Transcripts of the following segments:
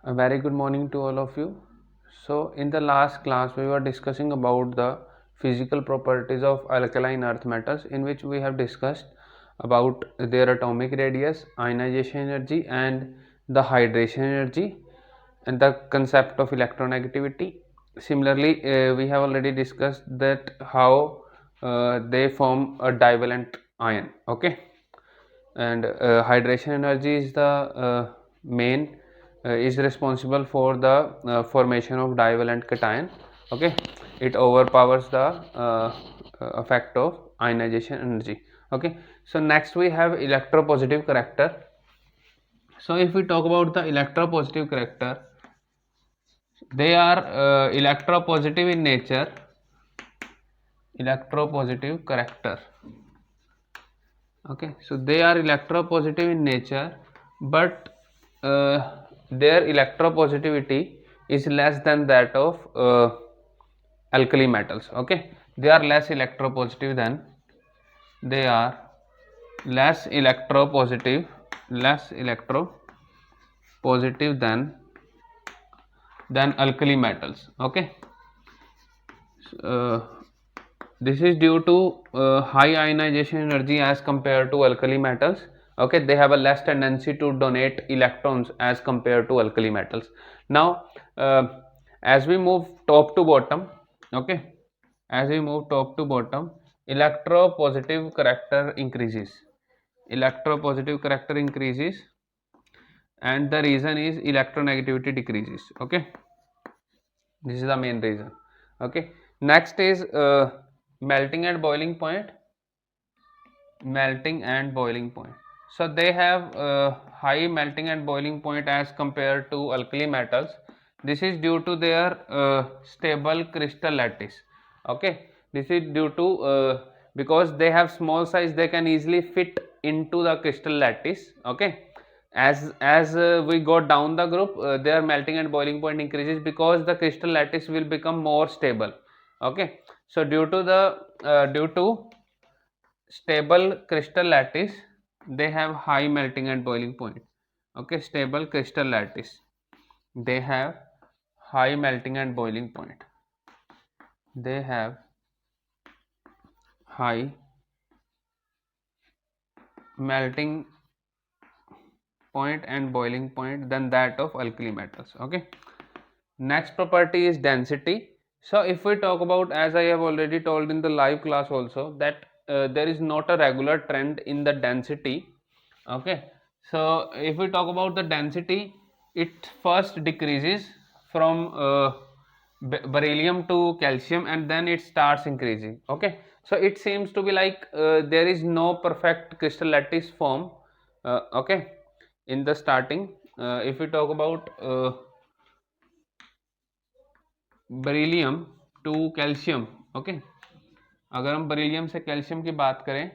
A very good morning to all of you. So, in the last class, we were discussing about the physical properties of alkaline earth metals, in which we have discussed about their atomic radius, ionization energy, and the hydration energy, and the concept of electronegativity. Similarly, we have already discussed that how they form a divalent ion. Okay, and hydration energy is the main is responsible for the formation of divalent cation. Okay, it overpowers the effect of ionization energy. Okay, so next we have electropositive character. So if we talk about the electropositive character, they are electropositive in nature. Electropositive character. Okay, so they are electropositive in nature, but their electropositivity is less than that of alkali metals. Okay, they are less electropositive than, they are less electropositive than alkali metals. Okay, uh, this is due to high ionization energy as compared to alkali metals. Okay, they have a less tendency to donate electrons as compared to alkali metals. Now uh, as we move top to bottom, okay, as we move top to bottom, electropositive character increases. Electropositive character increases, and the reason is electronegativity decreases. Okay, this is the main reason. Okay, next is melting and boiling point. Melting and boiling point, so they have high melting and boiling point as compared to alkali metals. This is due to their stable crystal lattice. Okay, this is due to because they have small size, they can easily fit into the crystal lattice. Okay, as we go down the group, their melting and boiling point increases because the crystal lattice will become more stable. Okay, so due to stable crystal lattice, they have high melting and boiling point. Okay, stable crystal lattice, they have high melting and boiling point. They have high melting point and boiling point than that of alkali metals. Okay, next property is density. So if we talk about, as I have already told in the live class also, that there is not a regular trend in the density. Okay, so if we talk about the density, it first decreases from beryllium to calcium, and then it starts increasing. Okay, so it seems to be like there is no perfect crystal lattice form. Okay, in the starting, if we talk about beryllium to calcium. Okay, अगर हम beryllium से calcium की बात करें,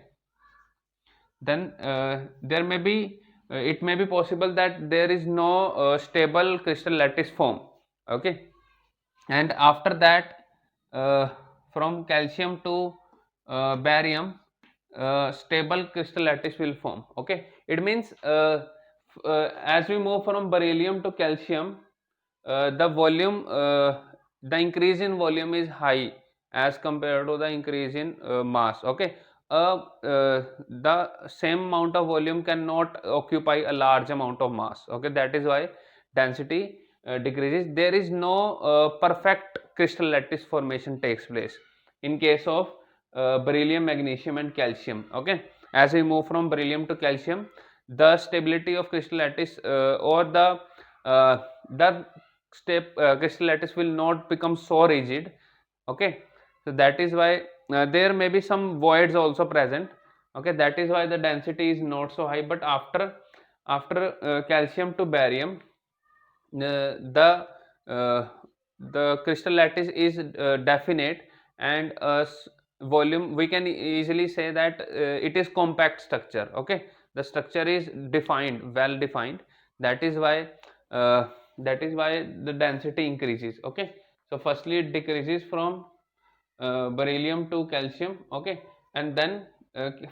then there may be it may be possible that there is no stable crystal lattice form. Okay, and after that, from calcium to barium, stable crystal lattice will form. Okay, it means as we move from beryllium to calcium, the increase in volume is high as compared to the increase in mass. Okay, the same amount of volume cannot occupy a large amount of mass. Okay, that is why density decreases. There is no perfect crystal lattice formation takes place in case of beryllium, magnesium and calcium. Okay, as we move from beryllium to calcium, the stability of crystal lattice or the crystal lattice will not become so rigid. Okay, so that is why there may be some voids also present. Okay, that is why the density is not so high. But after calcium to barium, the crystal lattice is definite, and volume, we can easily say that it is compact structure. Okay, the structure is defined, well defined. That is why uh, the density increases. Okay, so firstly it decreases from beryllium to calcium. Okay, and then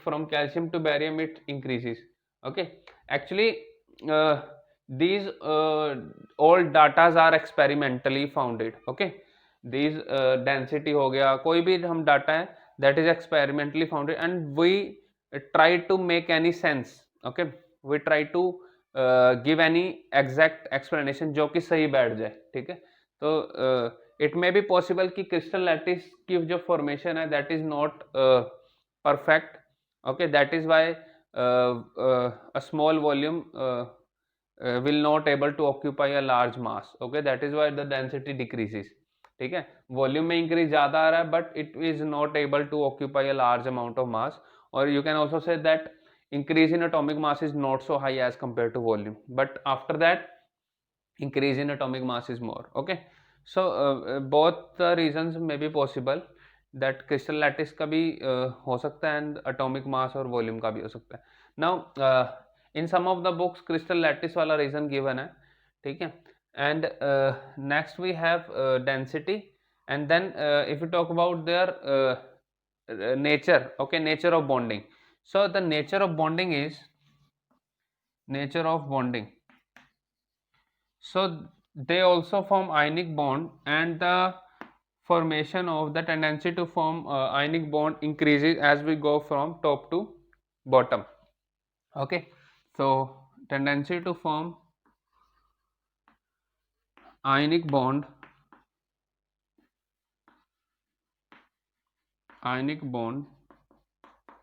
from calcium to barium it increases. Okay, actually uh, these all datas are experimentally founded. Okay, these density हो गया, कोई भी हम data है that is experimentally founded and we try to make any sense. Okay, we try to give any exact explanation जो कि सही बैठ जाए. ठीक है, तो it may be possible कि crystal lattice की जो formation है that is not perfect. Okay, that is why a small volume will not able to occupy a large mass. Okay, that is why the density decreases. ठीक है, volume में increase ज्यादा आ रहा है but it is not able to occupy a large amount of mass. और you can also say that increase in atomic mass is not so high as compared to volume, but after that increase in atomic mass is more. Okay, so both the reasons may be possible that crystal lattice का भी हो सकता है and atomic mass और volume का भी हो सकता है. Now in some of the books crystal lattice वाला reason given है. ठीक है, and next we have density, and then if we talk about their nature. Okay, nature of bonding. So the nature of bonding is so they also form ionic bond, and the formation of the tendency to form ionic bond increases as we go from top to bottom. Okay, so tendency to form ionic bond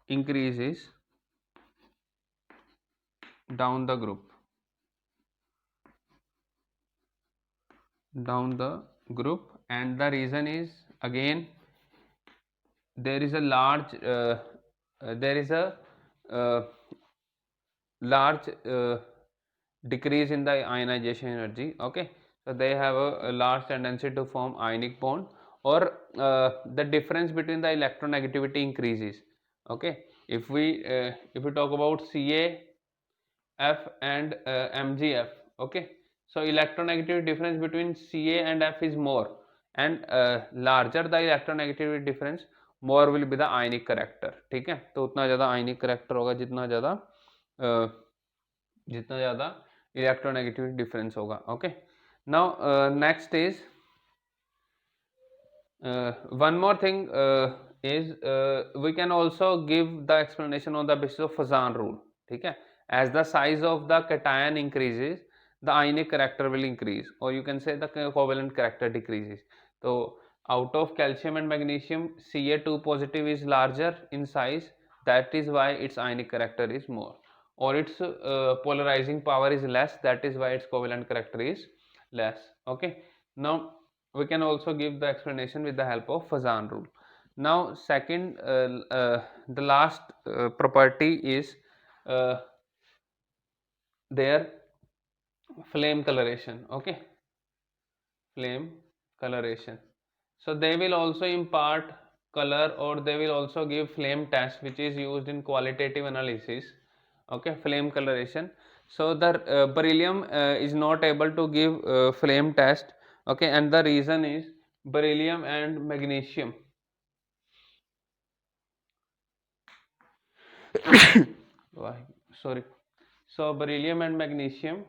increases down the group and the reason is again there is a large decrease in the ionization energy. Okay, so they have a large tendency to form ionic bond, or the difference between the electronegativity increases. Okay, if we talk about CaF and MgF. Okay, so electronegativity difference between Ca and F is more, and larger the electronegativity difference, more will be the ionic character. ठीक है, तो उतना ज़्यादा ionic character होगा जितना ज़्यादा electronegativity difference होगा. Okay, now next is one more thing is we can also give the explanation on the basis of Fazan rule. ठीक है, as the size of the cation increases the ionic character will increase, or you can say the covalent character decreases. So out of calcium and magnesium, Ca2 positive is larger in size, that is why its ionic character is more, or its polarizing power is less, that is why its covalent character is less. Okay, now we can also give the explanation with the help of Fazan rule. Now second the last property is their flame coloration. Okay, flame coloration. So they will also impart color, or they will also give flame test, which is used in qualitative analysis. Okay, flame coloration. So the beryllium is not able to give flame test. Okay, and the reason is beryllium and magnesium sorry, so beryllium and magnesium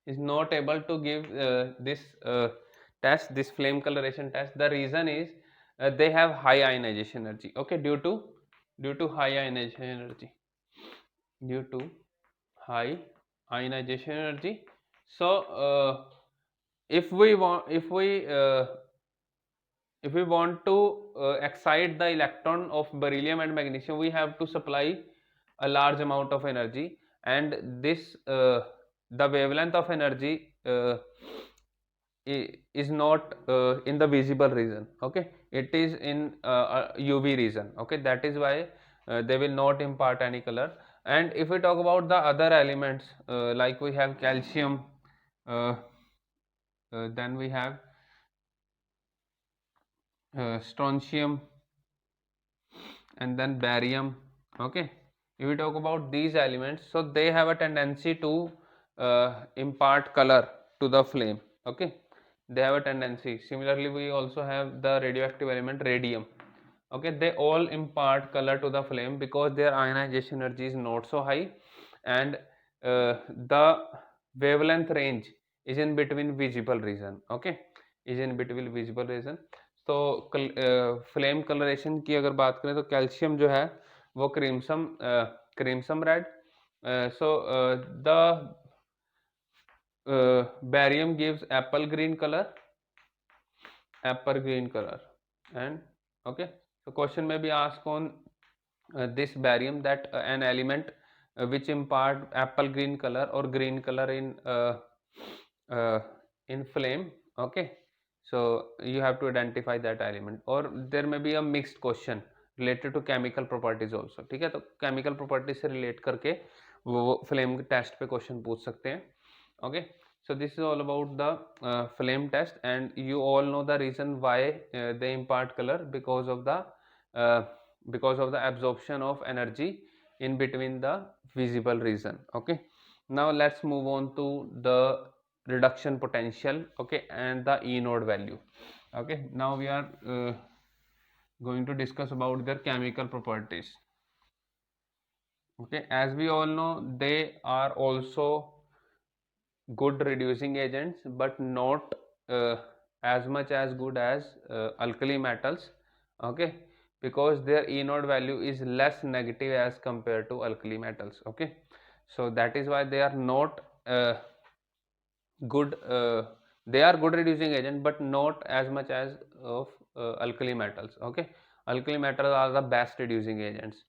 is not able to give this test, this flame coloration test. The reason is they have high ionization energy. Okay, due to high ionization energy, due to high ionization energy. So if we want to excite the electron of beryllium and magnesium, we have to supply a large amount of energy, and this the wavelength of energy is not in the visible region. Okay, it is in UV region. Okay, that is why they will not impart any color. And if we talk about the other elements, like we have calcium, then we have strontium, and then barium. Okay, if we talk about these elements, so they have a tendency to impart color to the flame. Okay, they have a tendency. Similarly, we also have the radioactive element radium. Okay, they all impart color to the flame because their ionization energy is not so high, and the wavelength range is in between visible region. Okay, is in between visible region. तो flame coloration की अगर बात करें तो calcium जो है वो crimson red, so the barium gives apple green color. And okay, so question may be asked on this barium, that an element which impart apple green color or green color uh, in flame. Okay, so you have to identify that element, or there may be a mixed question related to chemical properties also. ठीक है, तो chemical properties से relate करके वो flame test पे question पूछ सकते हैं. Okay, so this is all about the flame test, and you all know the reason why they impart color, uh, because of the absorption of energy in between the visible region. Okay, now let's move on to the reduction potential. Okay, and the E node value. Okay, now we are going to discuss about their chemical properties. Okay, as we all know, they are also good reducing agents, but not as much as good as alkali metals. Okay, because their E node value is less negative as compared to alkali metals. Okay, so that is why they are not good, they are good reducing agent, but not as much as of alkali metals. Okay, alkali metals are the best reducing agents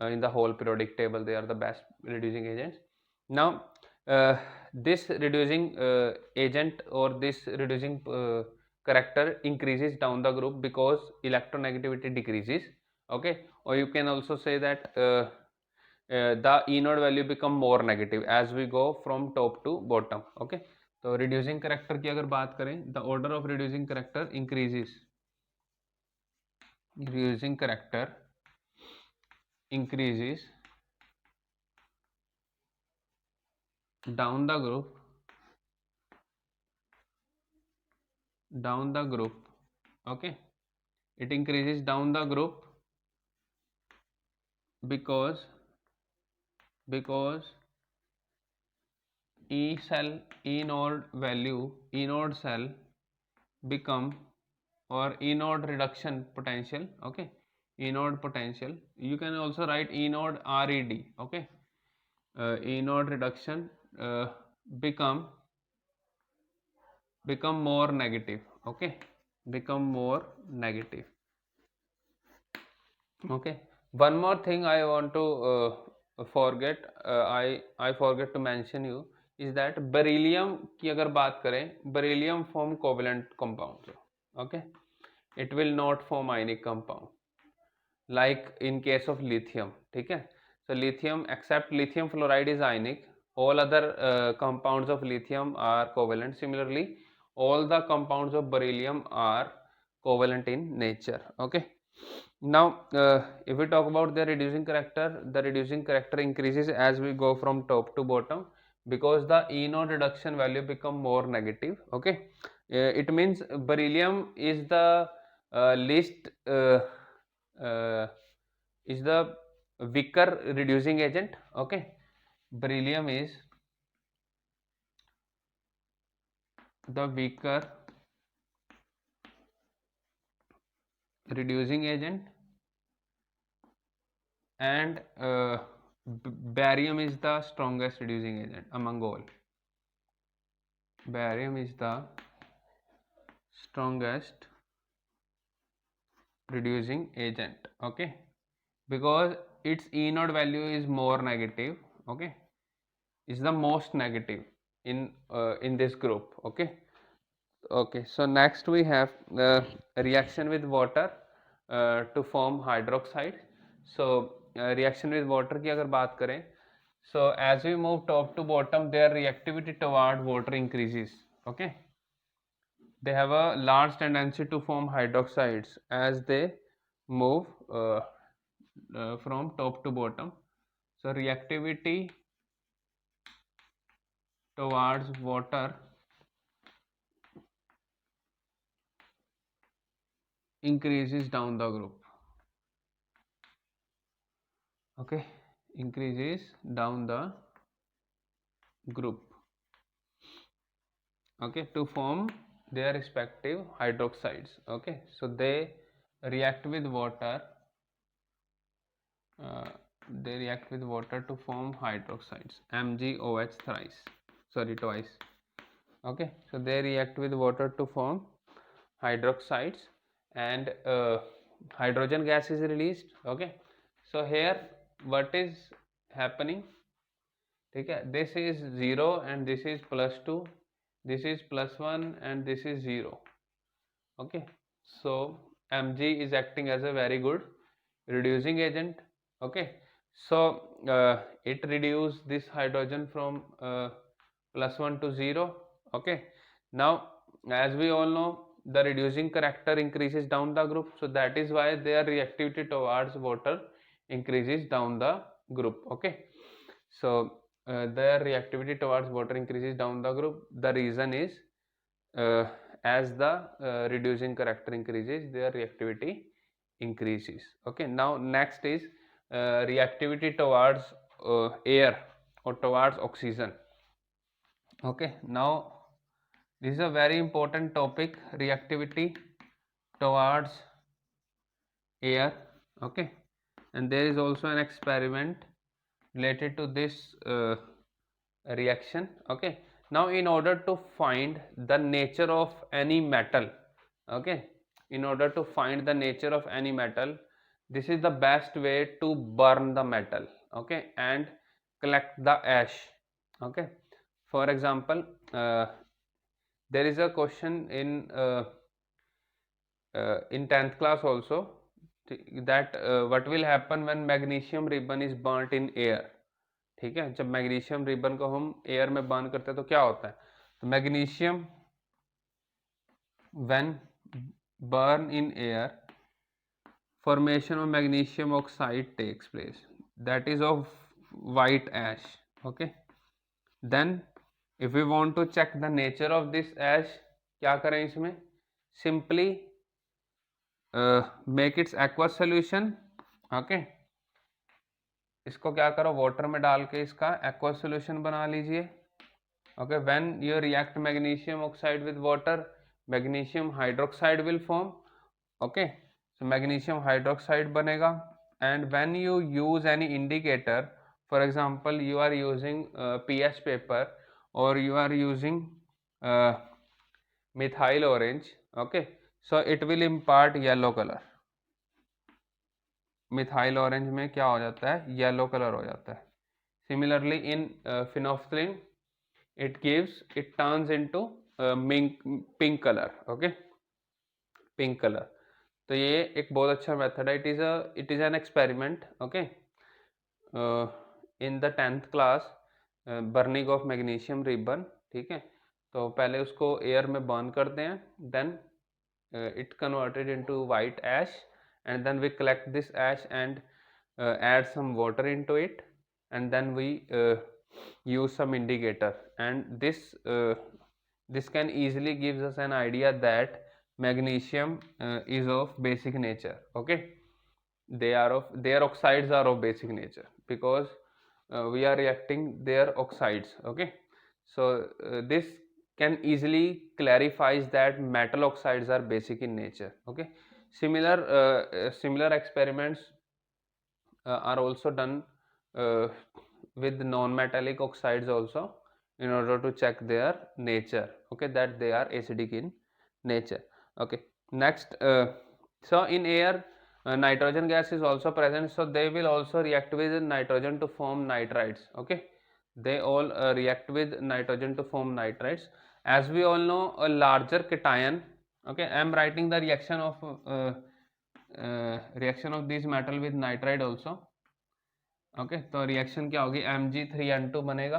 in the whole periodic table. They are the best reducing agents. Now this reducing agent, or this reducing character increases down the group because electronegativity decreases. Okay, or you can also say that the E node value become more negative as we go from top to bottom. Okay, तो reducing character की अगर बात करें, the order of reducing character increases. Reducing character increases down the group. Okay, it increases down the group because E node cell become, or E node reduction potential. Okay, E node potential, you can also write E node RED. Okay, E node reduction become more negative. Okay, become more negative. Okay, one more thing I want to I forget to mention you is that beryllium की अगर बात करें, beryllium form covalent compounds. Okay, it will not form ionic compound like in case of lithium. ठीक है, so lithium, except lithium fluoride is ionic, all other compounds of lithium are covalent. Similarly, all the compounds of beryllium are covalent in nature. Okay, now if we talk about the reducing character, the reducing character increases as we go from top to bottom because the E node reduction value become more negative. Okay, it means beryllium is the least is the weaker reducing agent. Okay, beryllium is the weaker reducing agent, and barium is the strongest reducing agent among all. Barium is the strongest reducing agent. Okay, because its E node value is more negative. Okay, is the most negative in this group. Okay, okay, so next we have reaction with water to form hydroxide. So reaction with water की अगर बात करें, so as we move top to bottom, their reactivity toward water increases. Okay, they have a large tendency to form hydroxides as they move from top to bottom. So reactivity towards water increases down the group. Okay, increases down the group, okay, to form their respective hydroxides. Okay, so they react with water, uh, they react with water to form hydroxides, MgOH thrice, sorry, twice. Okay, so they react with water to form hydroxides, and hydrogen gas is released. Okay, so here what is happening, ठीक है, this is 0 and this is +2, this is +1 and this is 0. Okay, so Mg is acting as a very good reducing agent. Okay, so it reduces this hydrogen from +1 to 0. Okay, now as we all know, the reducing character increases down the group, so that is why their reactivity towards water increases down the group. Okay, so their reactivity towards water increases down the group. The reason is, as the reducing character increases, their reactivity increases. Okay, now next is reactivity towards air or towards oxygen. Okay, now this is a very important topic, reactivity towards air. Okay, and there is also an experiment related to this reaction. Okay, now in order to find the nature of any metal, okay, in order to find the nature of any metal, this is the best way to burn the metal. Okay, and collect the ash. Okay, for example, there is a question in 10th class also, that what will happen when magnesium ribbon is burnt in air. ठीक है, जब magnesium ribbon को हम air में burn करते हैं तो क्या होता है, तो magnesium when burn in air, formation of magnesium oxide takes place, that is of white ash. Okay, then if we want to check the nature of this ash, क्या करें इसमें, simply make its aqueous solution. Okay, इसको क्या करो, water में डाल के इसका aqueous solution बना लीजिए. Okay, when you react magnesium oxide with water, magnesium hydroxide will form. Okay, so magnesium hydroxide banega. And when you use any indicator, for example you are using pH paper or you are using methyl orange. Okay, so it will impart yellow color. Methyl orange में क्या हो जाता है, yellow colour हो जाता है. Similarly in phenolphthalein, it turns into pink color. Okay, pink color. तो ये एक बहुत अच्छा मेथड है. it is an experiment. Okay, in the 10th class, burning of magnesium ribbon. ठीक है, तो पहले उसको एयर में बर्न करते हैं, then it converted into white ash, and then we collect this ash and add some water into it, and then we use some indicator, and this can easily gives us an idea that magnesium is of basic nature. Okay, their oxides are of basic nature because we are reacting their oxides. Okay, so this can easily clarifies that metal oxides are basic in nature. Okay, similar experiments are also done with non-metallic oxides also, in order to check their nature. Okay, that they are acidic in nature. Okay, next, so in air nitrogen gas is also present, so they will also react with nitrogen to form nitrides. Okay, they all react with nitrogen to form nitrides. As we all know, a larger cation. Okay, I am writing the reaction of this metal with nitride also. Okay, तो reaction क्या होगी, Mg3N2 बनेगा,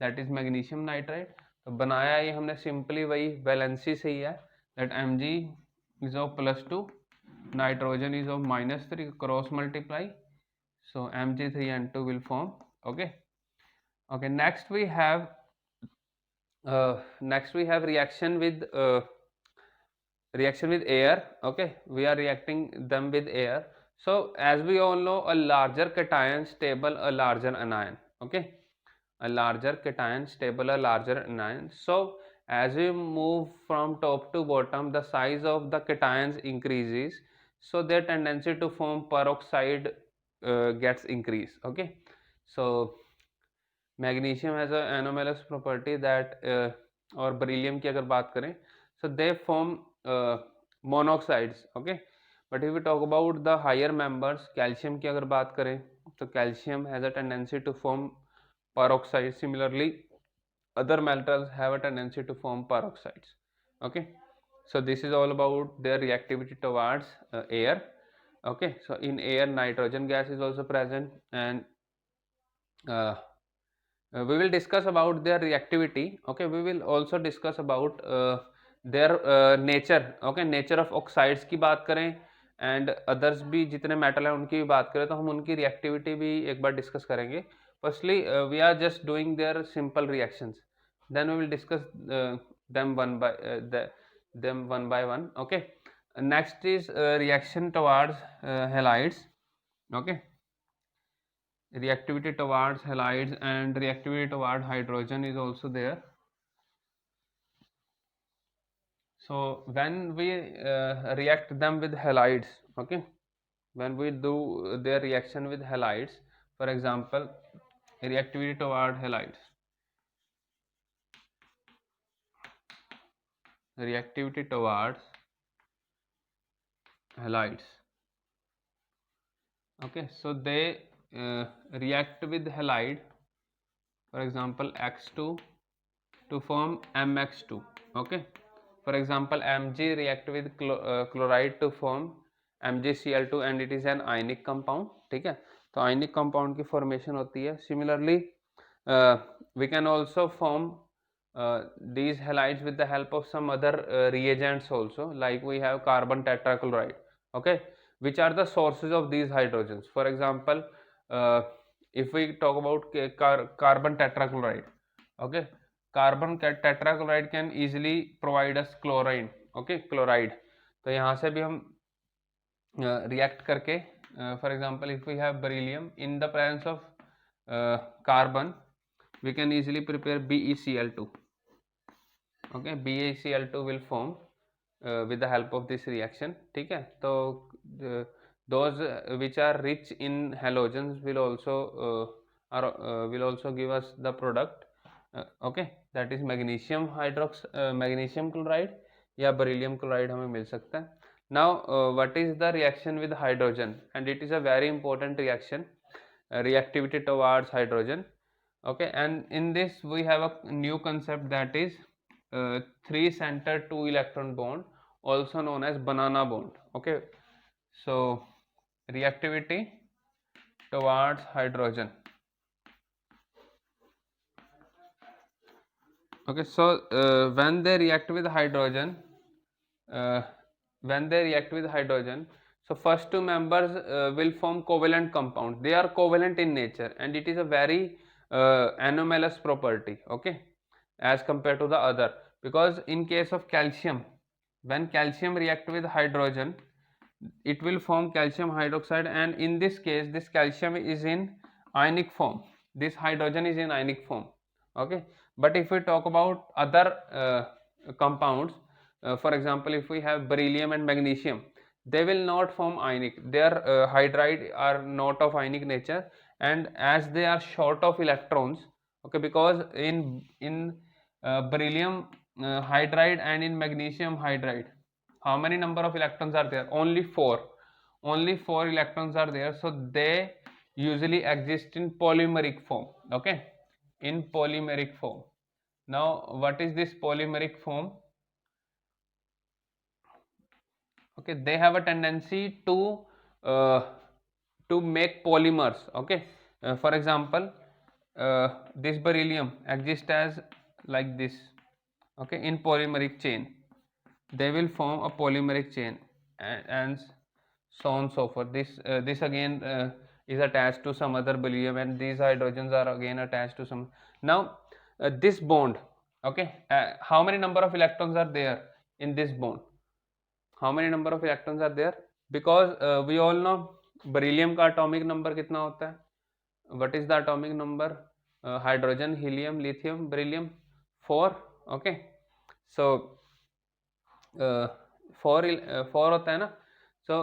that is magnesium nitride. तो बनाया ये हमने simply वही valency से ही है, that Mg is of +2, nitrogen is of -3, cross multiply, so Mg3N2 will form. Okay, okay, next we have reaction with air. Okay, we are reacting them with air. So as we all know, a larger cation stable a larger anion. Okay, a larger cation, stable a larger anion. So as we move from top to bottom, the size of the cations increases, so their tendency to form peroxide gets increased. Okay, so magnesium has a anomalous property that और beryllium की अगर बात करें, so they form monoxides. Okay, but if we talk about the higher members, calcium की अगर बात करें तो calcium has a tendency to form peroxide. Similarly, other metals have a tendency to form peroxides. Okay, so this is all about their reactivity towards air. Okay, so in air nitrogen gas is also present, and we will discuss about their reactivity. Okay, we will also discuss about their nature. Okay, nature of oxides की बात करें and others भी जितने metal हैं उनकी भी बात करें तो हम उनकी रिएक्टिविटी भी एक बार डिस्कस करेंगे. Firstly we are just doing their simple reactions, then we will discuss them one by one. Okay, next is reaction towards halides. Okay, reactivity towards halides and reactivity toward hydrogen is also there. So when we react them with halides, okay, when we do their reaction with halides, for example, reactivity toward halides, reactivity towards halides. Okay, so they react with halide, for example X2, to form MX2. Okay, for example Mg react with chloride to form MgCl2 and it is an ionic compound. ठीक है, तो ionic compound की formation होती है. Similarly we can also form these halides with the help of some other reagents also, like we have carbon tetrachloride. Okay, which are the sources of these hydrogens. For example, if we talk about carbon tetrachloride, okay, carbon tetrachloride can easily provide us chlorine. Okay, chloride, तो यहाँ से भी हम react करके, for example if we have beryllium in the presence of carbon, we can easily prepare BeCl2. Okay, BeCl2 will form with the help of this reaction. ठीक है, तो those which are rich in halogens will also give us the product. Okay, that is magnesium chloride या beryllium chloride हमें मिल सकता है. Now what is the reaction with hydrogen, and it is a very important reaction, reactivity towards hydrogen. Okay, and in this we have a new concept, that is 3 center 2 electron bond, also known as banana bond. Okay, so reactivity towards hydrogen. Okay, so when they react with hydrogen, so first two members will form covalent compounds. They are covalent in nature and it is a very anomalous property. Okay, as compared to the other, because in case of calcium, when calcium react with hydrogen, it will form calcium hydroxide, and in this case this calcium is in ionic form, this hydrogen is in ionic form. Okay, but if we talk about other compounds, for example if we have beryllium and magnesium, they will not form ionic, their hydride are not of ionic nature, and as they are short of electrons. Okay, because in beryllium hydride and in magnesium hydride, how many number of electrons are there? Only 4 electrons are there, so they usually exist in polymeric form. Okay, in polymeric form. Now what is this polymeric form? Okay, they have a tendency to make polymers. Okay, for example this beryllium exists as like this. Okay, in polymeric chain they will form a polymeric chain, and so on so forth. This again is attached to some other beryllium, and these hydrogens are again attached to some. Now this bond, okay, how many number of electrons are there in this bond? How many number of electrons are there? Because we all know beryllium का atomic number कितना होता है? What is the atomic number? hydrogen, helium, lithium, beryllium, 4. Okay, so 4 होता है ना. So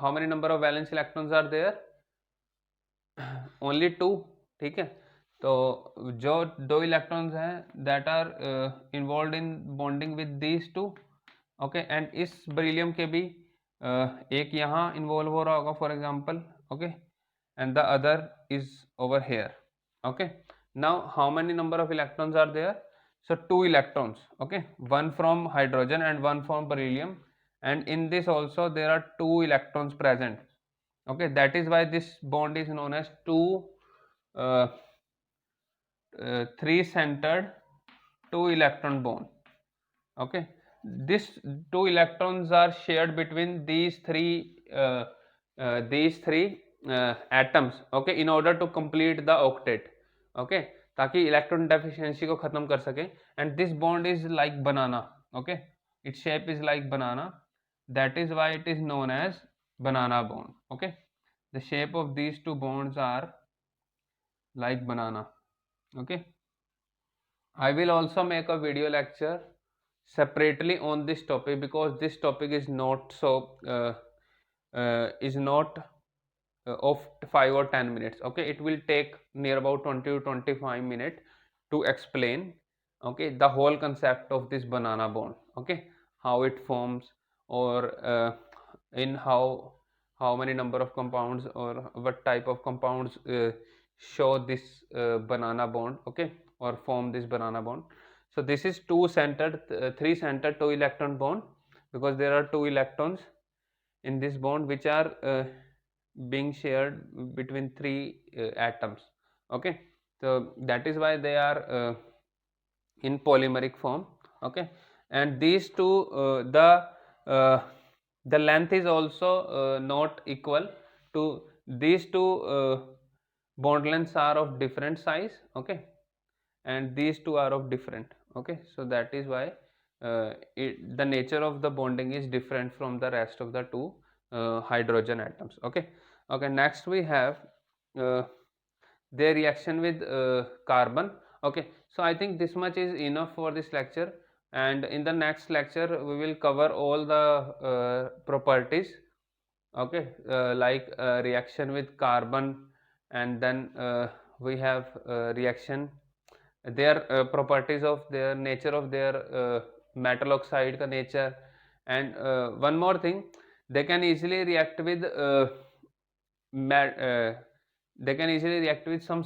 how many number of valence electrons are there? Only 2. ठीक है, तो जो 2 इलेक्ट्रॉन्स हैं that are involve in bonding with these 2. Okay, and इस beryllium के भी एक यहाँ इन्वॉल्व हो रहा होगा for example. Okay, and the other is over here. Okay, now how many number of electrons are there? So 2 electrons. Okay, one from hydrogen and one from beryllium, and in this also there are 2 electrons present. Okay, that is why this bond is known as 3-centered 2 electron bond. Okay, this 2 electrons are shared between these three atoms. Okay, in order to complete the octet. Okay, ताकि electron deficiency को खत्म कर सके. And this bond is like banana. Okay, its shape is like banana. That is why it is known as banana bond. Okay, the shape of these 2 bonds are like banana. Okay, I will also make a video lecture separately on this topic because this topic is not so of 5 or 10 minutes. Okay, it will take near about 20 to 25 minutes to explain, okay, the whole concept of this banana bond. Okay, how it forms, or in how many number of compounds or what type of compounds show this banana bond. Okay, or form this banana bond. So this is 2-centered 3-centered 2 electron bond because there are 2 electrons in this bond which are being shared between 3 atoms. Okay, so that is why they are in polymeric form. Okay, and these two the length is also not equal to these 2 bond lengths are of different size. Okay, and these 2 are of different. Okay, so that is why the nature of the bonding is different from the rest of the 2 hydrogen atoms. Okay, next we have their reaction with carbon. Okay, so I think this much is enough for this lecture, and in the next lecture we will cover all the properties. Okay, like reaction with carbon, and then we have reaction, their properties of their nature of their metal oxide ka nature, and one more thing, they can easily react with they can easily react with some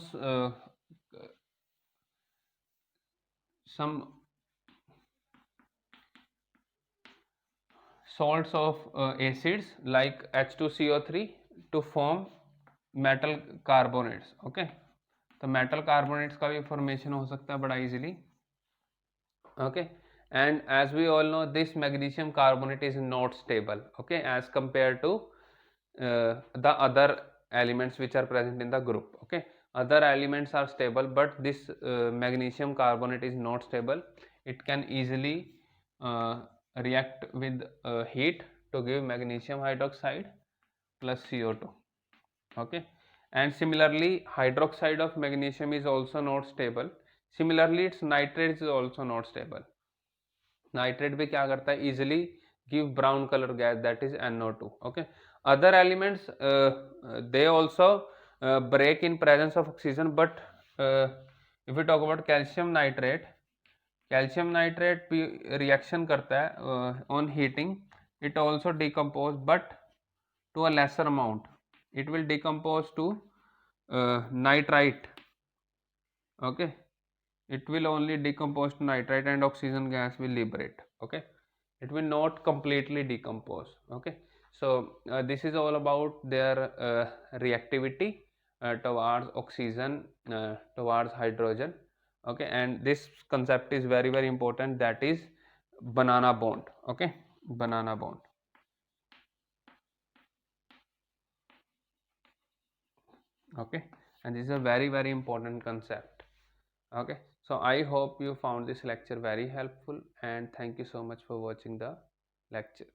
salts of acids like H2CO3 to form metal carbonates. Okay, तो metal carbonates का भी formation हो सकता है बड़ा easily. Okay, and as we all know, this magnesium carbonate is not stable. Okay, as compared to the other elements which are present in the group. Okay, other elements are stable, but this magnesium carbonate is not stable. It can easily react with heat to give magnesium hydroxide plus CO2. Okay, and similarly hydroxide of magnesium is also not stable. Similarly its nitrate is also not stable. Nitrate भी क्या करता है, easily give brown color gas, that is NO2. Okay, other elements they also break in presence of oxygen, but if we talk about calcium nitrate भी reaction करता है on heating. It also decompose, but to a lesser amount. It will decompose to nitrite. Okay, it will only decompose to nitrite and oxygen gas will liberate. Okay, it will not completely decompose. Okay, so this is all about their reactivity towards oxygen, towards hydrogen. Okay, and this concept is very very important, that is banana bond. Okay, banana bond. Okay, and this is a very very important concept. Okay, so I hope you found this lecture very helpful, and thank you so much for watching the lecture.